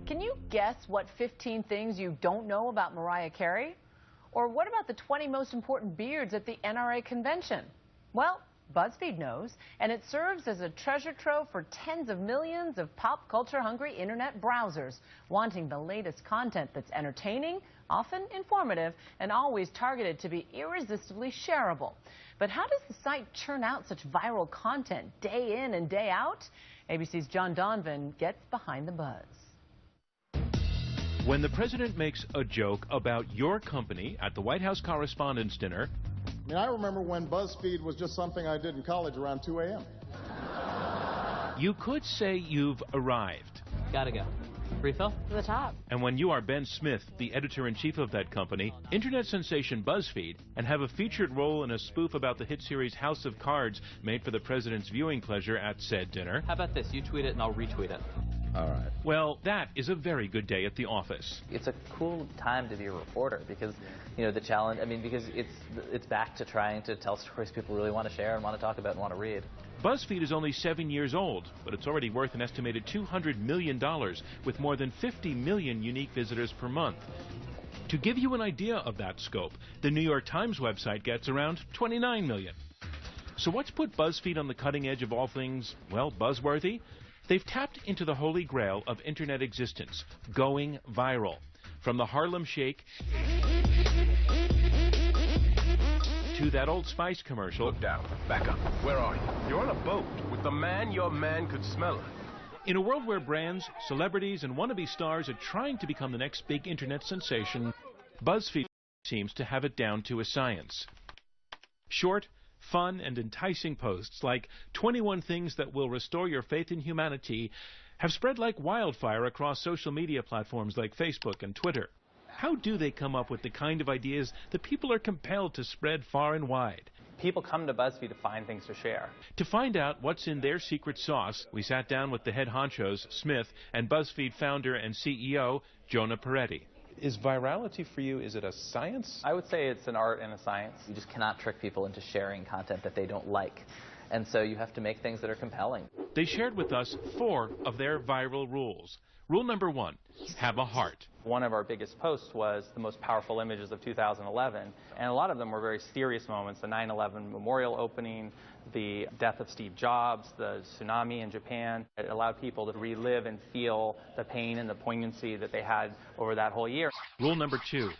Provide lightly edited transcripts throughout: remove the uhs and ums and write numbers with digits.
Can you guess what 15 things you don't know about Mariah Carey? Or what about the 20 most important beards at the NRA convention? Well, BuzzFeed knows, and it serves as a treasure trove for tens of millions of pop culture-hungry internet browsers, wanting the latest content that's entertaining, often informative, and always targeted to be irresistibly shareable. But how does the site churn out such viral content day in and day out? ABC's John Donovan gets behind the buzz. When the president makes a joke about your company at the White House Correspondents' Dinner... I mean, I remember when BuzzFeed was just something I did in college around 2 a.m. You could say you've arrived. Gotta go. Refill? To the top. And when you are Ben Smith, the editor-in-chief of that company, internet sensation BuzzFeed, and have a featured role in a spoof about the hit series House of Cards made for the president's viewing pleasure at said dinner... How about this? You tweet it and I'll retweet it. All right. Well, that is a very good day at the office. It's a cool time to be a reporter because, you know, the challenge, I mean, because it's back to trying to tell stories people really want to share and want to talk about and want to read. BuzzFeed is only 7 years old, but it's already worth an estimated $200 million with more than 50 million unique visitors per month. To give you an idea of that scope, the New York Times website gets around 29 million. So what's put BuzzFeed on the cutting edge of all things, well, buzzworthy? They've tapped into the holy grail of internet existence, going viral. From the Harlem Shake to that Old Spice commercial. Look down, back up. Where are you? You're on a boat with the man your man could smell. In a world where brands, celebrities, and wannabe stars are trying to become the next big internet sensation, BuzzFeed seems to have it down to a science. Short, fun, and enticing posts like 21 things that will restore your faith in humanity have spread like wildfire across social media platforms like Facebook and Twitter. How do they come up with the kind of ideas that people are compelled to spread far and wide? People come to BuzzFeed to find things to share. To find out what's in their secret sauce, we sat down with the head honchos, Smith, and BuzzFeed founder and CEO, Jonah Peretti. Is virality for you, is it a science? I would say it's an art and a science. You just cannot trick people into sharing content that they don't like. And so you have to make things that are compelling. They shared with us 4 of their viral rules. Rule number 1, have a heart. One of our biggest posts was the most powerful images of 2011, and a lot of them were very serious moments. The 9/11 memorial opening, the death of Steve Jobs, the tsunami in Japan. It allowed people to relive and feel the pain and the poignancy that they had over that whole year. Rule number 2,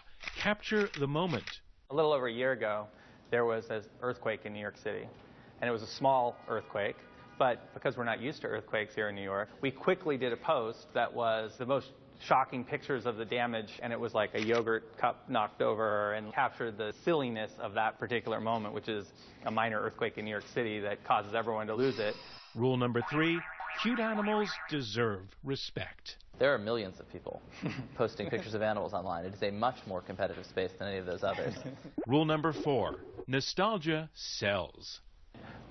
capture the moment. A little over a year ago, there was an earthquake in New York City, and it was a small earthquake. But because we're not used to earthquakes here in New York, we quickly did a post that was the most shocking pictures of the damage, and it was like a yogurt cup knocked over, and captured the silliness of that particular moment, which is a minor earthquake in New York City that causes everyone to lose it. Rule number 3, cute animals deserve respect. There are millions of people posting pictures of animals online. It is a much more competitive space than any of those others. Rule number 4, nostalgia sells.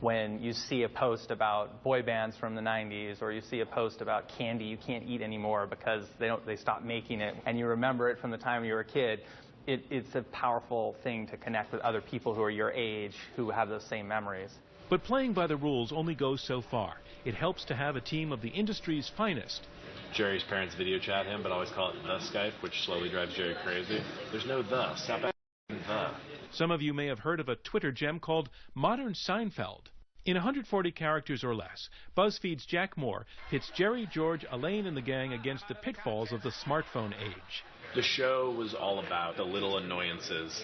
When you see a post about boy bands from the 90s, or you see a post about candy you can't eat anymore because they stopped making it, and you remember it from the time you were a kid, it's a powerful thing to connect with other people who are your age who have those same memories. But playing by the rules only goes so far. It helps to have a team of the industry's finest. Jerry's parents video chat him, but always call it the Skype, which slowly drives Jerry crazy. There's no the. Stop at the. Some of you may have heard of a Twitter gem called Modern Seinfeld. In 140 characters or less, BuzzFeed's Jack Moore pits Jerry, George, Elaine, and the gang against the pitfalls of the smartphone age. The show was all about the little annoyances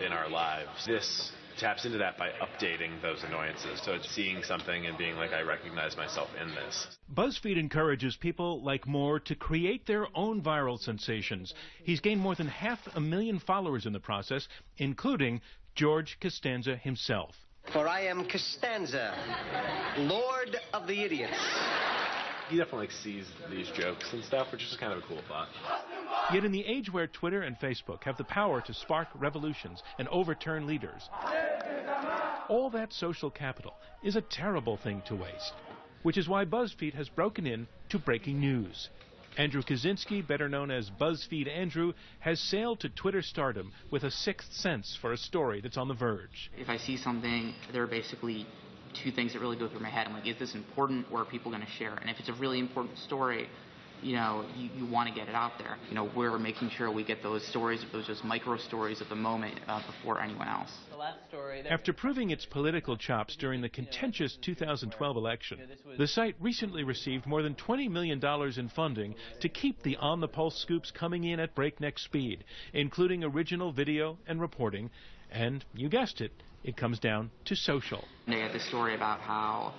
in our lives. This taps into that by updating those annoyances. So it's seeing something and being like, I recognize myself in this. BuzzFeed encourages people like Moore to create their own viral sensations. He's gained more than 500,000 followers in the process, including George Costanza himself. For I am Costanza, Lord of the Idiots. He definitely sees these jokes and stuff, which is just kind of a cool thought. Yet in the age where Twitter and Facebook have the power to spark revolutions and overturn leaders, all that social capital is a terrible thing to waste, which is why BuzzFeed has broken in to breaking news. Andrew Kaczynski, better known as BuzzFeed Andrew, has sailed to Twitter stardom with a sixth sense for a story that's on the verge. If I see something, there are basically 2 things that really go through my head. I'm like, is this important, or are people going to share? And if it's a really important story, you know, you want to get it out there. You know, we're making sure we get those stories, those just micro stories of the moment before anyone else. After proving its political chops during the contentious 2012 election, the site recently received more than $20 million in funding to keep the on-the-pulse scoops coming in at breakneck speed, including original video and reporting, and you guessed it, it comes down to social. They had this story about how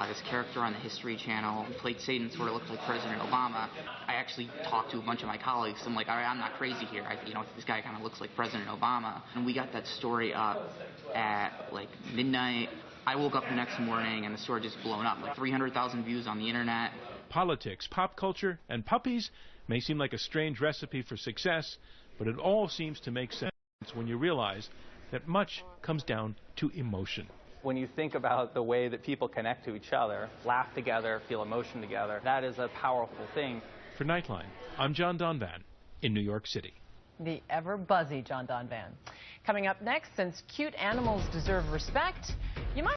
this character on the History Channel who played Satan sort of looked like President Obama. I actually talked to a bunch of my colleagues. I'm like, all right, I'm not crazy here. You know, this guy kind of looks like President Obama. And we got that story up at like midnight. I woke up the next morning and the story just blown up. Like 300,000 views on the internet. Politics, pop culture, and puppies may seem like a strange recipe for success, but it all seems to make sense when you realize that much comes down to emotion. When you think about the way that people connect to each other, laugh together, feel emotion together, that is a powerful thing. For Nightline, I'm John Donvan in New York City. The ever buzzy John Donvan. Coming up next, since cute animals deserve respect,